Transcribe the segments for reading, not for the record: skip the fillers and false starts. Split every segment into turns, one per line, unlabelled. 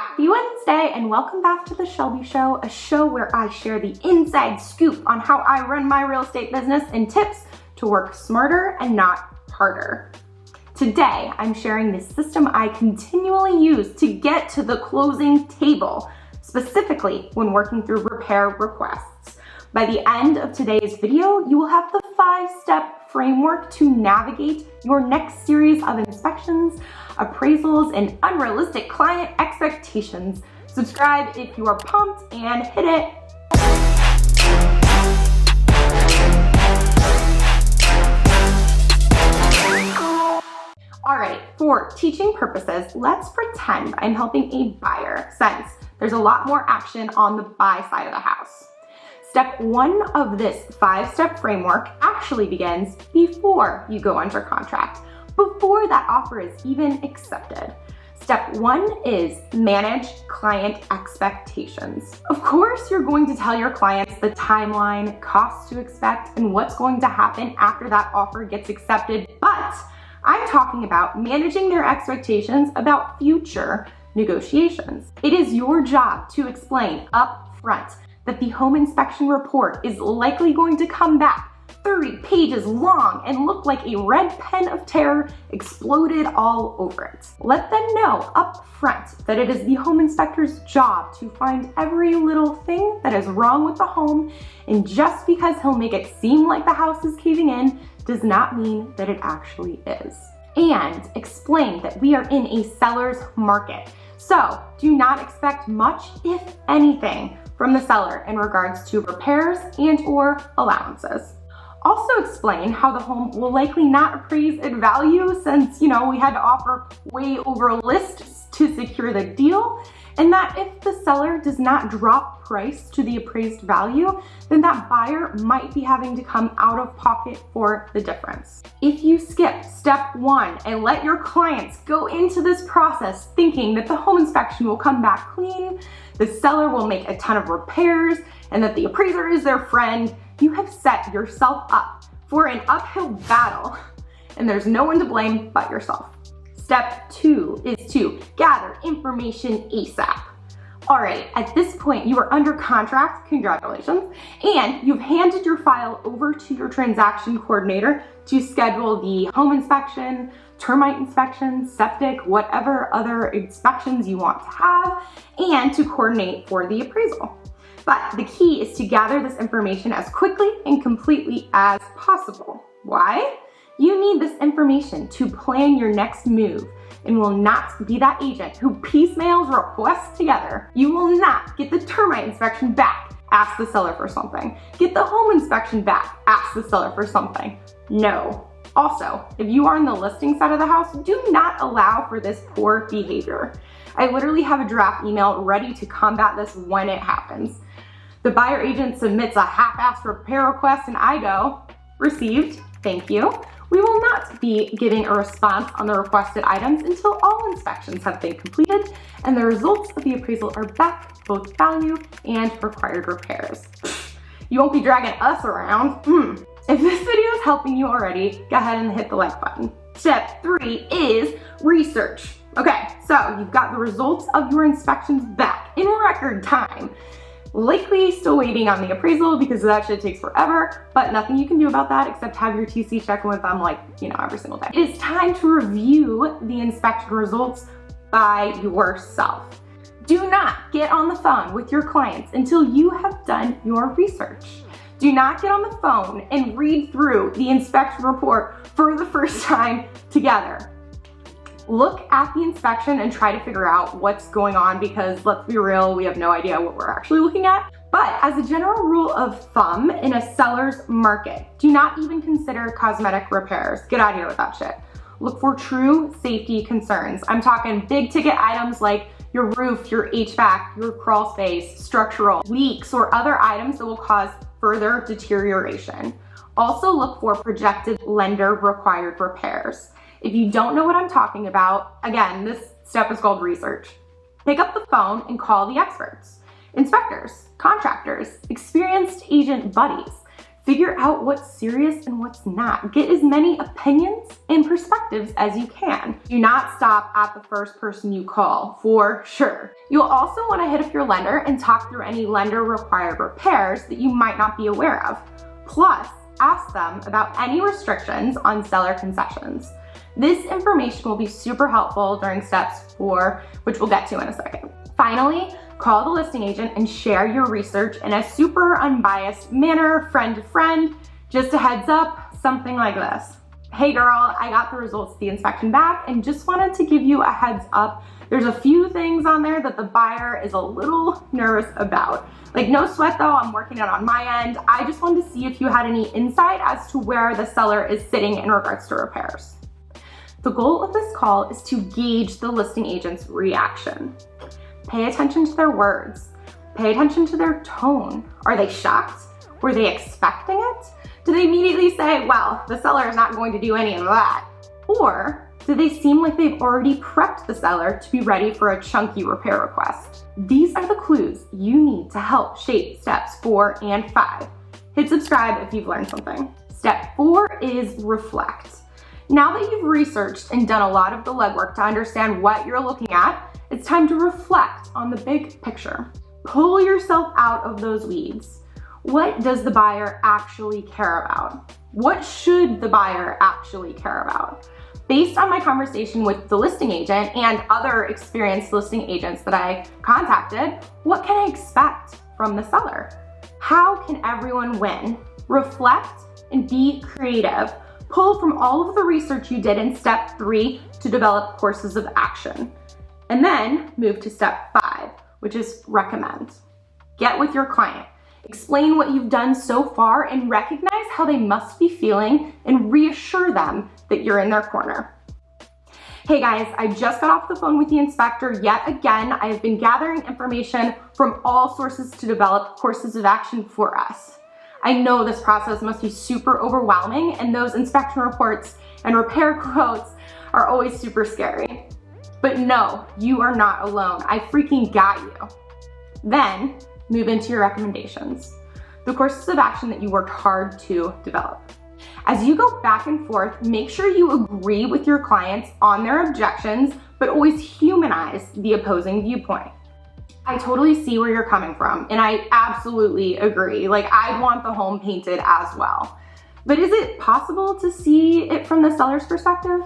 Happy Wednesday and welcome back to the Shelby Show, a show where I share the inside scoop on how I run my real estate business and tips to work smarter and not harder. Today, I'm sharing the system I continually use to get to the closing table, specifically when working through repair requests. By the end of today's video, you will have the 5-step framework to navigate your next series of inspections, appraisals, and unrealistic client expectations. Subscribe if you are pumped and hit it. All right, for teaching purposes, let's pretend I'm helping a buyer since there's a lot more action on the buy side of the house. Step 1 of this 5-step framework actually begins before you go under contract, before that offer is even accepted. Step 1 is manage client expectations. Of course, you're going to tell your clients the timeline, costs to expect, and what's going to happen after that offer gets accepted, but I'm talking about managing their expectations about future negotiations. It is your job to explain up front that the home inspection report is likely going to come back 30 pages long and look like a red pen of terror exploded all over it. Let them know up front that it is the home inspector's job to find every little thing that is wrong with the home, and just because he'll make it seem like the house is caving in does not mean that it actually is. And explain that we are in a seller's market. So do not expect much, if anything, from the seller in regards to repairs and or allowances. Also explain how the home will likely not appraise at value since, we had to offer way over list to secure the deal, and that if the seller does not drop price to the appraised value, then that buyer might be having to come out of pocket for the difference. If you skip step 1 and let your clients go into this process thinking that the home inspection will come back clean, the seller will make a ton of repairs, and that the appraiser is their friend, you have set yourself up for an uphill battle, and there's no one to blame but yourself. Step 2 is to gather information ASAP. All right, at this point, you are under contract, congratulations, and you've handed your file over to your transaction coordinator to schedule the home inspection, termite inspection, septic, whatever other inspections you want to have, and to coordinate for the appraisal. But the key is to gather this information as quickly and completely as possible. Why? You need this information to plan your next move and will not be that agent who piecemeals requests together. You will not get the termite inspection back, ask the seller for something. Get the home inspection back, ask the seller for something. No. Also, if you are on the listing side of the house, do not allow for this poor behavior. I literally have a draft email ready to combat this when it happens. The buyer agent submits a half-assed repair request and I go, received, thank you. We will not be giving a response on the requested items until all inspections have been completed and the results of the appraisal are back, both value and required repairs. You won't be dragging us around. If this video is helping you already, go ahead and hit the like button. Step 3 is research. Okay, so you've got the results of your inspections back in record time. Likely still waiting on the appraisal because that shit takes forever, but nothing you can do about that except have your TC check in with them every single day. It is time to review the inspection results by yourself. Do not get on the phone with your clients until you have done your research. Do not get on the phone and read through the inspection report for the first time together. Look at the inspection and try to figure out what's going on because let's be real, we have no idea what we're actually looking at. But as a general rule of thumb in a seller's market, do not even consider cosmetic repairs. Get out of here with that shit. Look for true safety concerns. I'm talking big ticket items like your roof, your HVAC, your crawl space, structural leaks, or other items that will cause further deterioration. Also look for projected lender required repairs. If you don't know what I'm talking about, again, this step is called research. Pick up the phone and call the experts, inspectors, contractors, experienced agent buddies. Figure out what's serious and what's not. Get as many opinions and perspectives as you can. Do not stop at the first person you call, for sure. You'll also want to hit up your lender and talk through any lender required repairs that you might not be aware of. Plus, ask them about any restrictions on seller concessions. This information will be super helpful during steps 4, which we'll get to in a second. Finally, call the listing agent and share your research in a super unbiased manner, friend to friend. Just a heads up, something like this. Hey girl, I got the results of the inspection back and just wanted to give you a heads up. There's a few things on there that the buyer is a little nervous about. Like, no sweat though, I'm working it on my end. I just wanted to see if you had any insight as to where the seller is sitting in regards to repairs. The goal of this call is to gauge the listing agent's reaction. Pay attention to their words. Pay attention to their tone. Are they shocked? Were they expecting it? Do they immediately say, well, the seller is not going to do any of that? Or do they seem like they've already prepped the seller to be ready for a chunky repair request? These are the clues you need to help shape steps 4 and 5. Hit subscribe if you've learned something. Step 4 is reflect. Now that you've researched and done a lot of the legwork to understand what you're looking at, it's time to reflect on the big picture. Pull yourself out of those weeds. What does the buyer actually care about? What should the buyer actually care about? Based on my conversation with the listing agent and other experienced listing agents that I contacted, what can I expect from the seller? How can everyone win? Reflect and be creative. Pull from all of the research you did in step 3 to develop courses of action. And then move to step 5, which is recommend. Get with your client. Explain what you've done so far and recognize how they must be feeling and reassure them that you're in their corner. Hey guys, I just got off the phone with the inspector yet again. I have been gathering information from all sources to develop courses of action for us. I know this process must be super overwhelming, and those inspection reports and repair quotes are always super scary. But no, you are not alone. I freaking got you. Then move into your recommendations, the courses of action that you worked hard to develop. As you go back and forth, make sure you agree with your clients on their objections, but always humanize the opposing viewpoint. I totally see where you're coming from, and I absolutely agree. Like, I'd want the home painted as well. But is it possible to see it from the seller's perspective?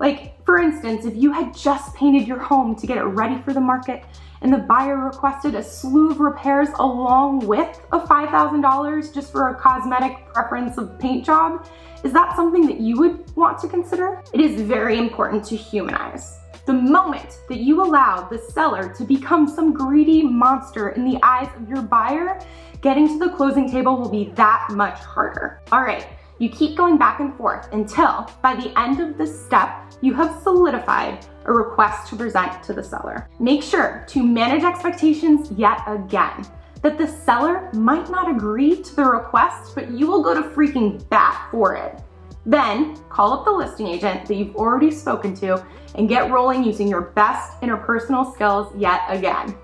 Like, for instance, if you had just painted your home to get it ready for the market and the buyer requested a slew of repairs along with a $5,000 just for a cosmetic preference of paint job, is that something that you would want to consider? It is very important to humanize. The moment that you allow the seller to become some greedy monster in the eyes of your buyer, getting to the closing table will be that much harder. All right, you keep going back and forth until by the end of this step, you have solidified a request to present to the seller. Make sure to manage expectations yet again, that the seller might not agree to the request, but you will go to freaking bat for it. Then call up the listing agent that you've already spoken to and get rolling using your best interpersonal skills yet again.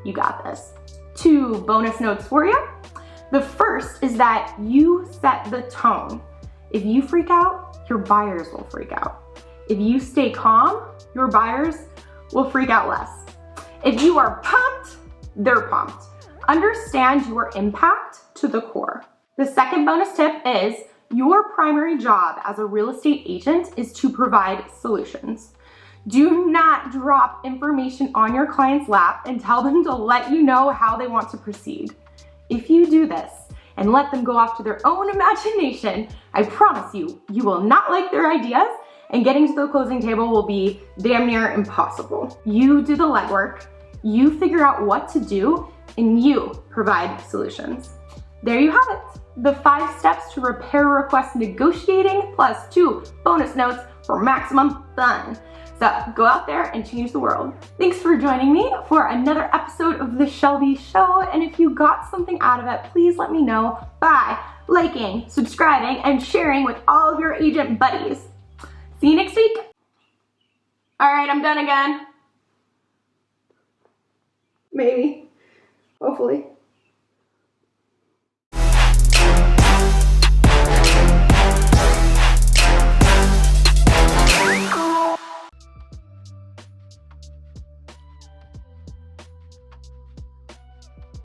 You got this. 2 bonus notes for you. The first is that you set the tone. If you freak out, your buyers will freak out. If you stay calm, your buyers will freak out less. If you are pumped, they're pumped. Understand your impact to the core. The second bonus tip is your primary job as a real estate agent is to provide solutions. Do not drop information on your client's lap and tell them to let you know how they want to proceed. If you do this and let them go off to their own imagination, I promise you, you will not like their ideas and getting to the closing table will be damn near impossible. You do the legwork, you figure out what to do, and you provide solutions. There you have it. The 5 steps to repair request negotiating plus 2 bonus notes for maximum fun. So go out there and change the world. Thanks for joining me for another episode of The Shelby Show. And if you got something out of it, please let me know by liking, subscribing, and sharing with all of your agent buddies. See you next week. All right, I'm done again. Maybe, hopefully.